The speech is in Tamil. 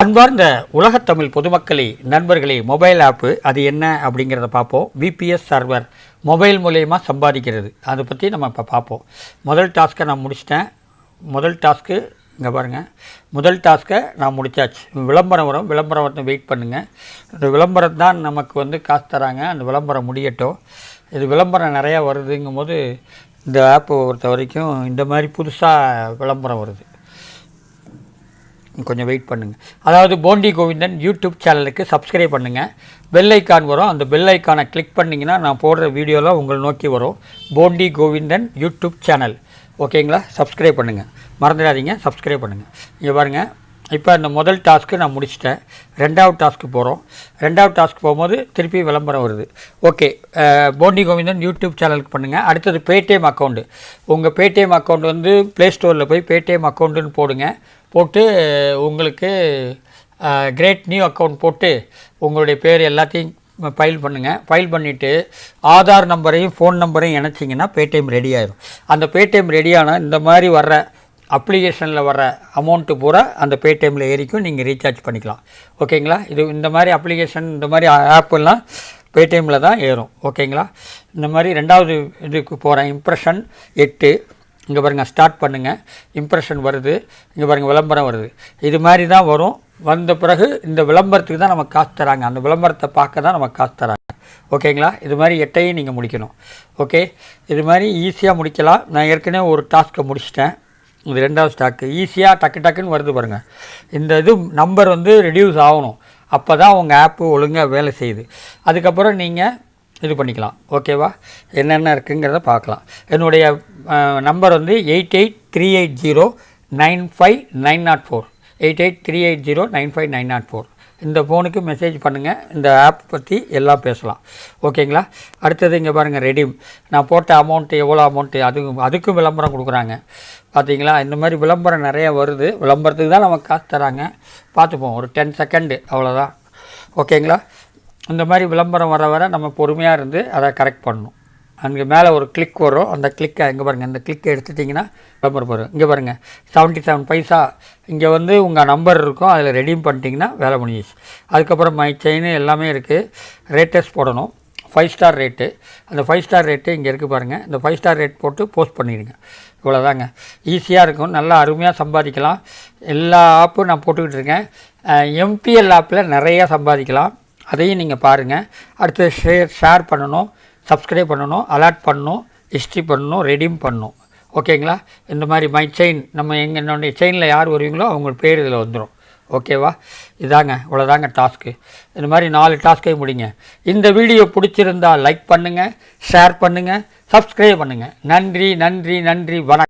அன்பார்ந்த உலகத்தமிழ் பொதுமக்களே, நண்பர்களே, மொபைல் ஆப்பு அது என்ன அப்படிங்கிறத பார்ப்போம். விபிஎஸ் சர்வர் மொபைல் மூலயமா சம்பாதிக்கிறது, அதை பற்றி நம்ம இப்போ பார்ப்போம். முதல் டாஸ்க்கை நான் முடிச்சிட்டேன். முதல் டாஸ்க்கு இங்கே பாருங்கள், முதல் டாஸ்க்கை நான் முடித்தாச்சு. விளம்பரம் வரும், விளம்பரம் வந்து வெயிட் பண்ணுங்கள். அந்த விளம்பரம் தான் நமக்கு காசு தராங்க. அந்த விளம்பரம் முடியட்டும். இது விளம்பரம் நிறையா வருதுங்கும் போது இந்த ஆப்பை பொறுத்த வரைக்கும் இந்த மாதிரி புதுசாக விளம்பரம் வருது. கொஞ்சம் வெயிட் பண்ணுங்கள். அதாவது போண்டி கோவிந்தன் யூடியூப் சேனலுக்கு சப்ஸ்கிரைப் பண்ணுங்கள். பெல் ஐக்கான் வரும், அந்த பெல் ஐக்கானை கிளிக் பண்ணிங்கன்னா நான் போடுற வீடியோலாம் உங்களை நோக்கி வரும். போண்டி கோவிந்தன் யூடியூப் சேனல், ஓகேங்களா? சப்ஸ்கிரைப் பண்ணுங்கள், மறந்துடாதீங்க, சப்ஸ்கிரைப் பண்ணுங்கள். இங்கே பாருங்கள், இப்போ இந்த முதல் டாஸ்க்கு நான் முடிச்சிட்டேன். ரெண்டாவது டாஸ்க்கு போகிறோம். ரெண்டாவது டாஸ்க்கு போகும்போது திருப்பி விளம்பரம் வருது. ஓகே, போண்டி கோவிந்தன் யூடியூப் சேனலுக்கு பண்ணுங்கள். அடுத்தது பேடிஎம் அக்கௌண்ட்டு. உங்கள் பேடிஎம் அக்கௌண்ட் ப்ளேஸ்டோரில் போய் பேடிஎம் அக்கௌண்ட்டுன்னு போட்டு உங்களுக்கு கிரேட் நியூ அக்கௌண்ட் போட்டு உங்களுடைய பேர் எல்லாத்தையும் ஃபைல் பண்ணுங்கள். ஃபைல் பண்ணிவிட்டு ஆதார் நம்பரையும் ஃபோன் நம்பரையும் இணைச்சிங்கன்னா பேடிஎம் ரெடி ஆயிடும். அந்த பேடிஎம் ரெடியான இந்த மாதிரி வர்ற அப்ளிகேஷனில் வர அமௌண்ட்டு பூரா அந்த பேடிஎம்மில் ஏறிக்கும், நீங்கள் ரீசார்ஜ் பண்ணிக்கலாம். ஓகேங்களா? இது இந்த மாதிரி அப்ளிகேஷன், இந்த மாதிரி ஆப்பெல்லாம் பேடிஎம்மில் தான் ஏறும். ஓகேங்களா? இந்த மாதிரி ரெண்டாவது இதுக்கு போகிறேன். இம்ப்ரெஷன் 8. இங்கே பாருங்கள், ஸ்டார்ட் பண்ணுங்கள். இம்ப்ரெஷன் வருது. இங்கே பாருங்கள், விளம்பரம் வருது. இது மாதிரி தான் வரும். வந்த பிறகு இந்த விளம்பரத்துக்கு தான் நமக்கு காசு தராங்க. அந்த விளம்பரத்தை பார்க்க தான் நமக்கு காசு தராங்க. ஓகேங்களா? இது மாதிரி 8ஐயும் நீங்கள் முடிக்கணும். ஓகே, இது மாதிரி ஈஸியாக முடிக்கலாம். நான் ஏற்கனவே ஒரு டாஸ்க்கை முடிச்சிட்டேன். இது ரெண்டாவது ஸ்டாக்கு. ஈஸியாக டக்குன்னு வருது பாருங்கள். இந்த இது நம்பர் ரெடியூஸ் ஆகணும். அப்போ தான் உங்கள் ஆப்பு ஒழுங்காக வேலை செய்யுது. அதுக்கப்புறம் நீங்கள் இது பண்ணிக்கலாம். ஓகேவா? என்னென்ன இருக்குங்கிறத பார்க்கலாம். என்னுடைய நம்பர் 8838095904, 8838095904. இந்த ஃபோனுக்கு மெசேஜ் பண்ணுங்கள். இந்த ஆப் பற்றி எல்லாம் பேசலாம். ஓகேங்களா? அடுத்தது இங்கே பாருங்கள், ரெடீம். நான் போட்ட அமௌண்ட்டு எவ்வளோ அமௌண்ட்டு, அதுக்கும் விளம்பரம் கொடுக்குறாங்க. பார்த்தீங்களா? இந்த மாதிரி விளம்பரம் நிறையா வருது. விளம்பரத்துக்கு தான் நமக்கு காசு தராங்க. பார்த்துப்போம், ஒரு 10 செகண்டு, அவ்வளோதான். ஓகேங்களா? இந்த மாதிரி விளம்பரம் வர நம்ம பொறுமையாக இருந்து அதை கரெக்ட் பண்ணணும். அங்கே மேலே ஒரு கிளிக் வரும். அந்த கிளிக்கை இங்கே பாருங்கள், இந்த கிளிக்கை எடுத்துட்டிங்கன்னா விளம்பரம் வரும். இங்கே பாருங்கள், 77 பைசா. இங்கே உங்கள் நம்பர் இருக்கும், அதில் ரெடீம் பண்ணிட்டீங்கன்னா வேலை முடிஞ்சிச்சு. அதுக்கப்புறம் மை செயின் எல்லாமே இருக்குது. ரேட்டஸ் போடணும், 5 ஸ்டார் ரேட்டு. அந்த 5 ஸ்டார் ரேட்டு இங்கே இருக்குது பாருங்கள். இந்த 5 ஸ்டார் ரேட் போட்டு போஸ்ட் பண்ணிடுங்க. இவ்வளோதாங்க. ஈஸியாக இருக்கும், நல்லா அருமையாக சம்பாதிக்கலாம். எல்லா ஆப்பும் நான் போட்டுக்கிட்டு இருக்கேன். எம்பிஎல் ஆப்பில் நிறையா சம்பாதிக்கலாம். அதையும் நீங்கள் பாருங்கள். அடுத்து ஷேர் பண்ணணும், சப்ஸ்கிரைப் பண்ணணும், அலர்ட் பண்ணணும், ஹிஸ்ட்ரி பண்ணணும், ரெடீம் பண்ணணும். ஓகேங்களா? இந்த மாதிரி மை செயின், என்னுடைய செயினில் யார் வருவீங்களோ அவங்க பேர் இதில் வந்துடும். ஓகேவா? இதாங்க, இவ்வளோதாங்க டாஸ்க்கு. இந்த மாதிரி 4 டாஸ்க்கை முடிங்க. இந்த வீடியோ பிடிச்சிருந்தால் லைக் பண்ணுங்கள், ஷேர் பண்ணுங்கள், சப்ஸ்கிரைப் பண்ணுங்கள். நன்றி, வணக்கம்.